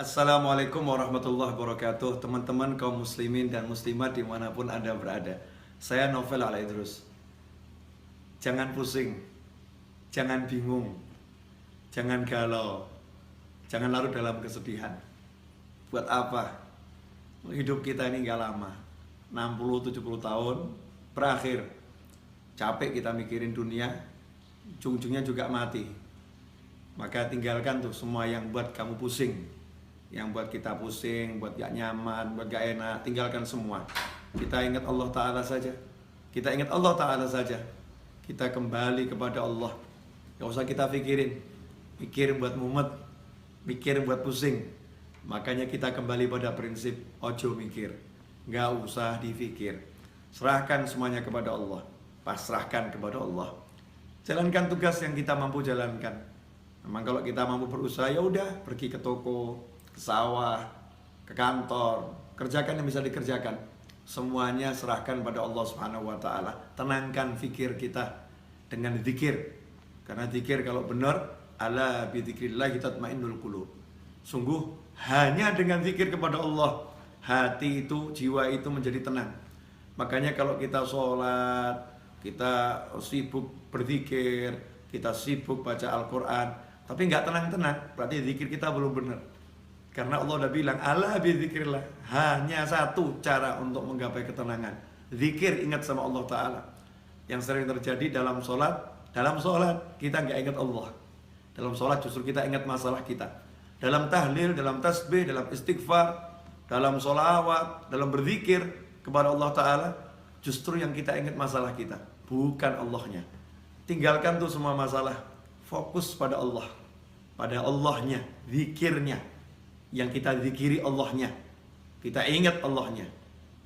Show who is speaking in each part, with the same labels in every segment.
Speaker 1: Assalamualaikum warahmatullahi wabarakatuh. Teman-teman kaum muslimin dan muslimat dimanapun Anda berada, saya Novel Alaidrus. Jangan pusing, jangan bingung, jangan galau, jangan larut dalam kesedihan. Buat apa? Hidup kita ini gak lama, 60-70 tahun berakhir. Capek kita mikirin dunia, ujung-ujungnya juga mati. Maka tinggalkan tuh semua yang buat kamu pusing, yang buat kita pusing, buat gak nyaman, buat gak enak. Tinggalkan semua. Kita ingat Allah Ta'ala saja. Kita ingat Allah Ta'ala saja. Kita kembali kepada Allah. Gak usah kita pikirin. Mikir buat mumet, mikir buat pusing. Makanya kita kembali pada prinsip ojo mikir, gak usah dipikir. Serahkan semuanya kepada Allah. Pasrahkan kepada Allah. Jalankan tugas yang kita mampu jalankan. Memang kalau kita mampu berusaha, ya udah, pergi ke toko, ke sawah, ke kantor, kerjakan yang bisa dikerjakan. Semuanya serahkan pada Allah Subhanahu wa taala. Tenangkan fikir kita dengan zikir. Karena zikir kalau benar, ala bi dzikrillah tatmainnul qulub. Sungguh hanya dengan zikir kepada Allah, hati itu, jiwa itu menjadi tenang. Makanya kalau kita sholat, kita sibuk berzikir, kita sibuk baca Al-Quran, tapi nggak tenang-tenang, berarti zikir kita belum benar. Karena Allah udah bilang, ala bidzikrillah, hanya satu cara untuk menggapai ketenangan, zikir, ingat sama Allah Ta'ala. Yang sering terjadi dalam sholat kita nggak ingat Allah. Dalam sholat justru kita ingat masalah kita. Dalam tahlil, dalam tasbih, dalam istighfar, dalam sholawat, dalam berzikir kepada Allah Ta'ala, justru yang kita ingat masalah kita, bukan Allahnya. Tinggalkan tuh semua masalah, fokus pada Allah, pada Allahnya, zikirnya. Yang kita zikiri Allahnya, kita ingat Allahnya.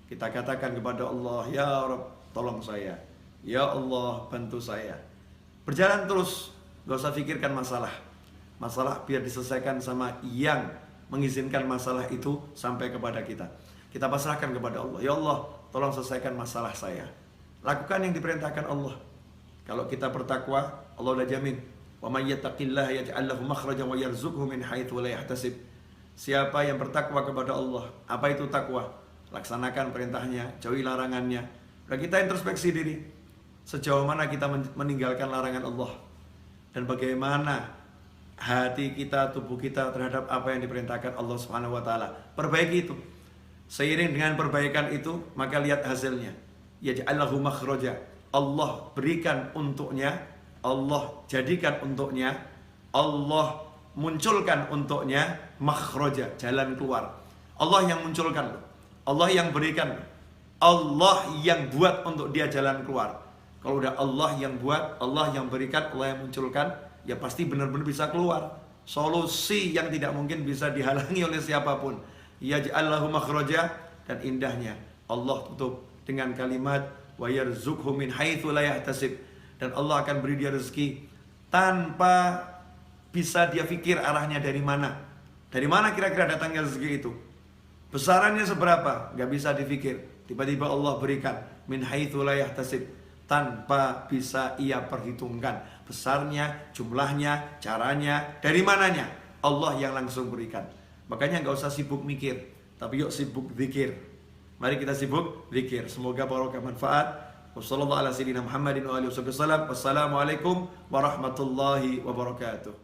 Speaker 1: Kita katakan kepada Allah, ya Rabb, tolong saya, ya Allah, bantu saya. Berjalan terus, gak usah pikirkan masalah. Masalah biar diselesaikan sama yang mengizinkan masalah itu sampai kepada kita. Kita pasrahkan kepada Allah, ya Allah, tolong selesaikan masalah saya. Lakukan yang diperintahkan Allah. Kalau kita bertakwa, Allah udah jamin, wa may yattaqillaha yaj'al lahu makhrajan wa yarzuqhu min haitsu la yahtasib. Siapa yang bertakwa kepada Allah, apa itu takwa? Laksanakan perintahnya, jauhi larangannya. Dan kita introspeksi diri, sejauh mana kita meninggalkan larangan Allah, dan bagaimana hati kita, tubuh kita terhadap apa yang diperintahkan Allah Subhanahu wa taala. Perbaiki itu. Seiring dengan perbaikan itu, maka lihat hasilnya. Yaj'al lahu makhraja. Allah berikan untuknya, Allah jadikan untuknya, Allah munculkan untuknya makhraja, jalan keluar. Allah yang munculkan, Allah yang berikan, Allah yang buat untuk dia jalan keluar. Kalau udah Allah yang buat, Allah yang berikan, Allah yang munculkan, ya pasti benar-benar bisa keluar. Solusi yang tidak mungkin bisa dihalangi oleh siapapun. Yaj'al lahu makhraja, dan indahnya Allah tutup dengan kalimat wa yarzuqhu min haitsu la yahtasib, dan Allah akan beri dia rezeki tanpa bisa dia pikir arahnya dari mana. Dari mana kira-kira datangnya rezeki itu? Besarannya seberapa? Gak bisa dipikir. Tiba-tiba Allah berikan min haitsu la yahtasib, tanpa bisa ia perhitungkan besarnya, jumlahnya, caranya, dari mananya. Allah yang langsung berikan. Makanya gak usah sibuk mikir, tapi yuk sibuk zikir. Mari kita sibuk zikir. Semoga barokah manfaat. Wassalamualaikum warahmatullahi wabarakatuh.